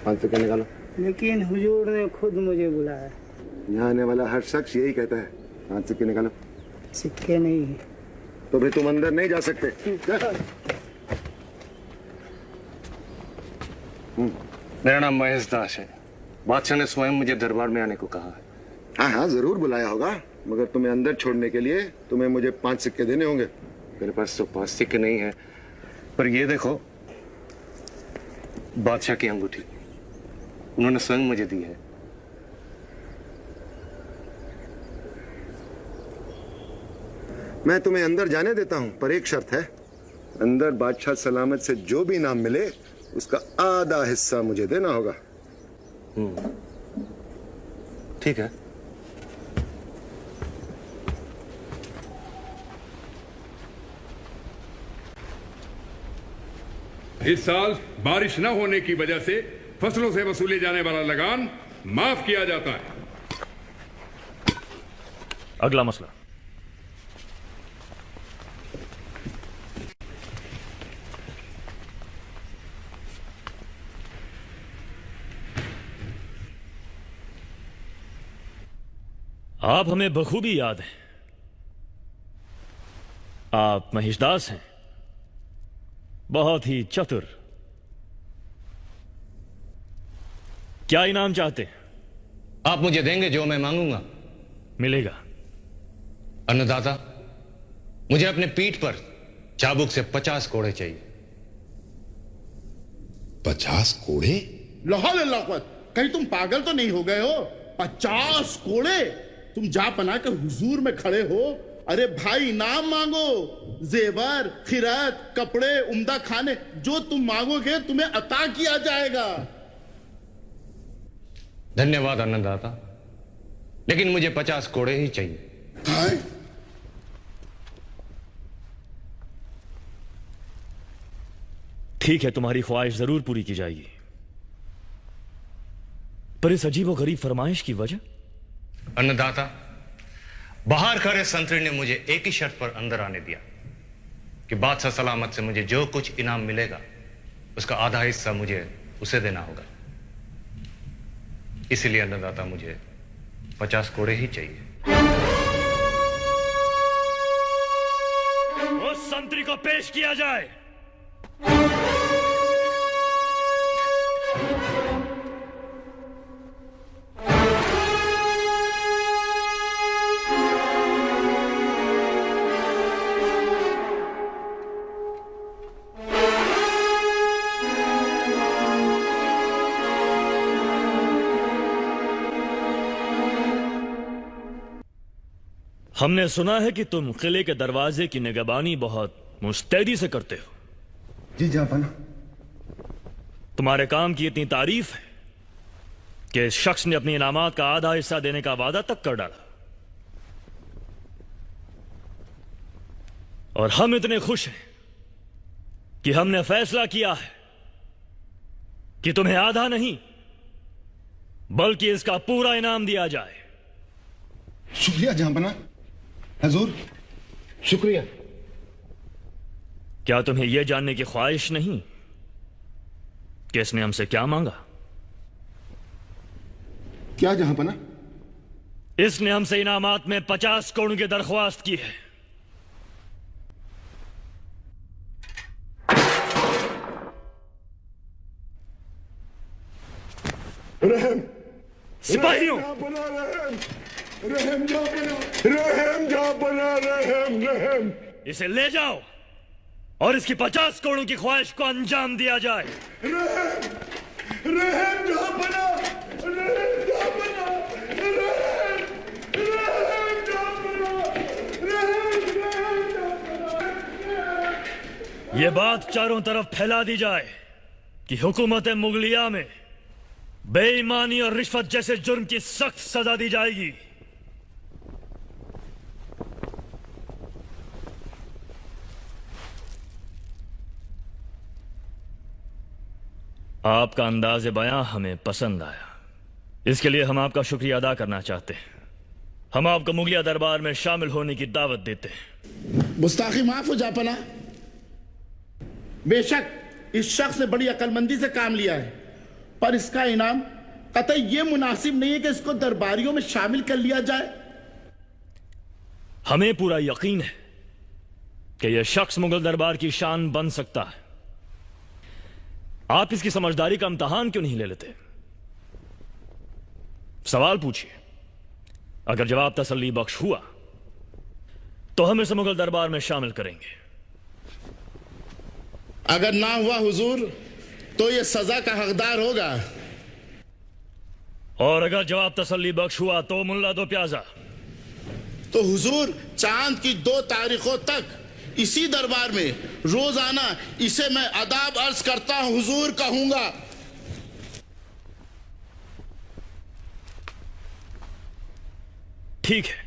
5 सिक्के निकालो। लेकिन हुजूर ने खुद मुझे बुलाया। यहाँ आने वाला हर शख्स यही कहता है। 5 सिक्के निकालो। सिक्के नहीं है। तो फिर तुम अंदर नहीं जा सकते। मेरा नाम महेश दास है। बादशाह ने स्वयं मुझे दरबार में आने को कहा है। हाँ हाँ जरूर बुलाया होगा, मगर तुम्हें अंदर छोड़ने के लिए तुम्हें मुझे 5 सिक्के देने होंगे। मेरे पास तो 5 सिक्के नहीं है, पर ये देखो बादशाह की अंगूठी, उन्होंने स्वयं मुझे दी है। मैं तुम्हें अंदर जाने देता हूं, पर एक शर्त है। अंदर बादशाह सलामत से जो भी इनाम मिले उसका आधा हिस्सा मुझे देना होगा। ठीक है। इस साल बारिश न होने की वजह से फसलों से वसूले जाने वाला लगान माफ किया जाता है। अगला मसला। आप हमें बखूबी याद हैं। आप महेशदास हैं, बहुत ही चतुर। क्या इनाम चाहते हैं? आप मुझे देंगे जो मैं मांगूंगा। मिलेगा। अन्नदाता, मुझे अपने पीठ पर चाबुक से 50 कोड़े चाहिए। 50 कोड़े? लाहौल अल्लाह, कहीं तुम पागल तो नहीं हो गए हो? 50 कोड़े? तुम जा पना के हुजूर में खड़े हो। अरे भाई इनाम मांगो, जेवर, खिरात, कपड़े, उम्दा खाने, जो तुम मांगोगे तुम्हें अता किया जाएगा। धन्यवाद अन्नदाता, लेकिन मुझे 50 कोड़े ही चाहिए। ठीक है, तुम्हारी ख्वाहिश जरूर पूरी की जाएगी, पर इस अजीबोगरीब फरमाइश की वजह? अन्नदाता, बाहर खड़े संतरी ने मुझे एक ही शर्त पर अंदर आने दिया कि बादशाह सलामत से मुझे जो कुछ इनाम मिलेगा उसका आधा हिस्सा मुझे उसे देना होगा। इसलिए अन्नदाता, मुझे 50 कोड़े ही चाहिए। उस संतरी को पेश किया जाए। हमने सुना है कि तुम किले के दरवाजे की निगरानी बहुत मुस्तैदी से करते हो। जी जापाना। तुम्हारे काम की इतनी तारीफ है कि इस शख्स ने अपनी इनामात का आधा हिस्सा देने का वादा तक कर डाला। और हम इतने खुश हैं कि हमने फैसला किया है कि तुम्हें आधा नहीं बल्कि इसका पूरा इनाम दिया जाए। शुक्रिया जापाना। हजूर शुक्रिया। क्या तुम्हें यह जानने की ख्वाहिश नहीं कि इसने हमसे क्या मांगा? क्या जहांपना? इसने हमसे इनामात में 50 करोड़ की दरख्वास्त की है। रहम सिपाहियों, रहम रहम। इसे ले जाओ और इसकी 50 करोड़ की ख्वाहिश को अंजाम दिया जाए। यह बात चारों तरफ फैला दी जाए कि हुकूमत मुगलिया में बेईमानी और रिश्वत जैसे जुर्म की सख्त सजा दी जाएगी। आपका अंदाज बयां हमें पसंद आया, इसके लिए हम आपका शुक्रिया अदा करना चाहते हैं। हम आपको मुगलिया दरबार में शामिल होने की दावत देते हैं। गुस्ताखी माफ हो जापना। बेशक इस शख्स ने बड़ी अक्लमंदी से काम लिया है। पर इसका इनाम कतई ये मुनासिब नहीं है कि इसको दरबारियों में शामिल कर लिया जाए। हमें पूरा यकीन है कि यह शख्स मुगल दरबार की शान बन सकता है। आप इसकी समझदारी का इम्तिहान क्यों नहीं ले लेते? सवाल पूछिए, अगर जवाब तसल्ली बख्श हुआ तो हम इसे मुगल दरबार में शामिल करेंगे। अगर ना हुआ हुजूर तो ये सजा का हकदार होगा। और अगर जवाब तसल्ली बख्श हुआ तो मुल्ला दो प्याजा। तो हुजूर चांद की 2 तारीखों तक इसी दरबार में रोजाना इसे मैं अदाब अर्ज करता हूं हुजूर कहूंगा। ठीक है,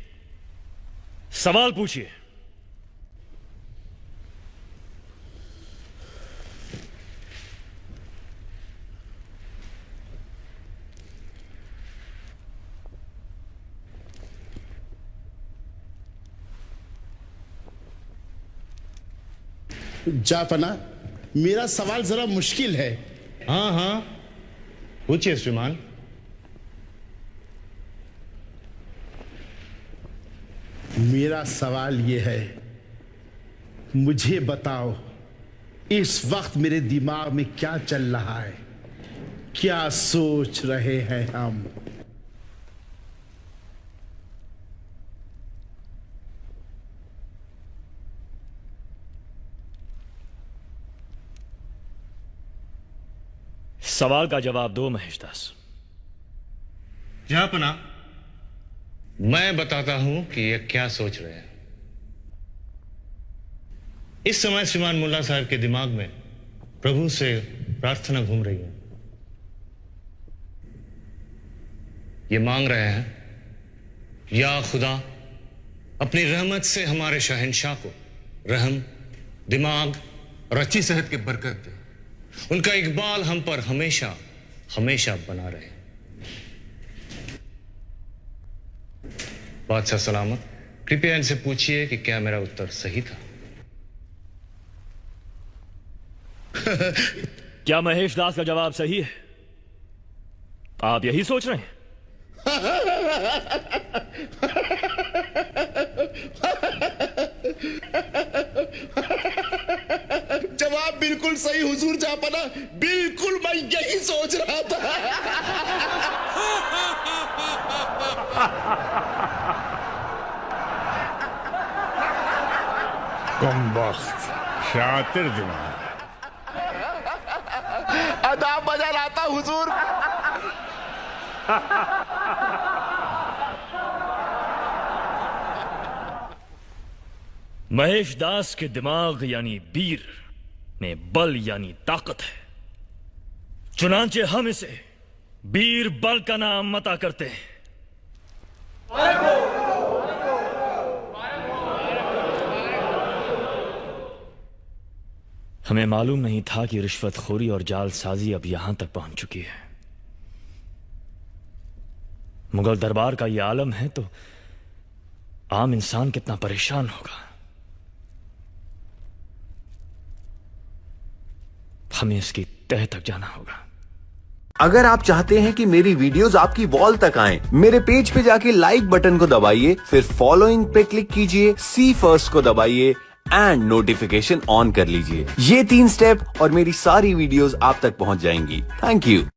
सवाल पूछिए। जापना, मेरा सवाल जरा मुश्किल है। हाँ हाँ, पूछिए श्रीमान। मेरा सवाल यह है, मुझे बताओ इस वक्त मेरे दिमाग में क्या चल रहा है, क्या सोच रहे हैं हम? सवाल का जवाब दो महेशदास। जहापना, मैं बताता हूं कि ये क्या सोच रहे हैं। इस समय श्रीमान मुल्ला साहब के दिमाग में प्रभु से प्रार्थना घूम रही है। ये मांग रहे हैं, या खुदा अपनी रहमत से हमारे शहंशाह को रहम, दिमाग और अच्छी सेहत की बरकत दे। उनका इकबाल हम पर हमेशा हमेशा बना रहे। बादशाह सलामत, कृपया इनसे पूछिए कि क्या मेरा उत्तर सही था। क्या महेश दास का जवाब सही है? आप यही सोच रहे हैं? जवाब बिल्कुल सही हुजूर जापना, बिल्कुल मैं यही सोच रहा था। कमबख्त, शातिर दिमाग। अदाब बजा रहा था हुजूर। महेश दास के दिमाग यानी बीर में बल यानी ताकत है, चुनांचे हम इसे बीर बल का नाम अता करते हैं। हमें मालूम नहीं था कि रिश्वतखोरी और जालसाजी अब यहां तक पहुंच चुकी है। मुगल दरबार का यह आलम है तो आम इंसान कितना परेशान होगा। हमें इसकी तह तक जाना होगा। अगर आप चाहते हैं कि मेरी वीडियोस आपकी वॉल तक आएं, मेरे पेज पे जाके लाइक बटन को दबाइए, फिर फॉलोइंग पे क्लिक कीजिए, सी फर्स्ट को दबाइए एंड नोटिफिकेशन ऑन कर लीजिए। ये 3 स्टेप और मेरी सारी वीडियोस आप तक पहुंच जाएंगी। Thank you.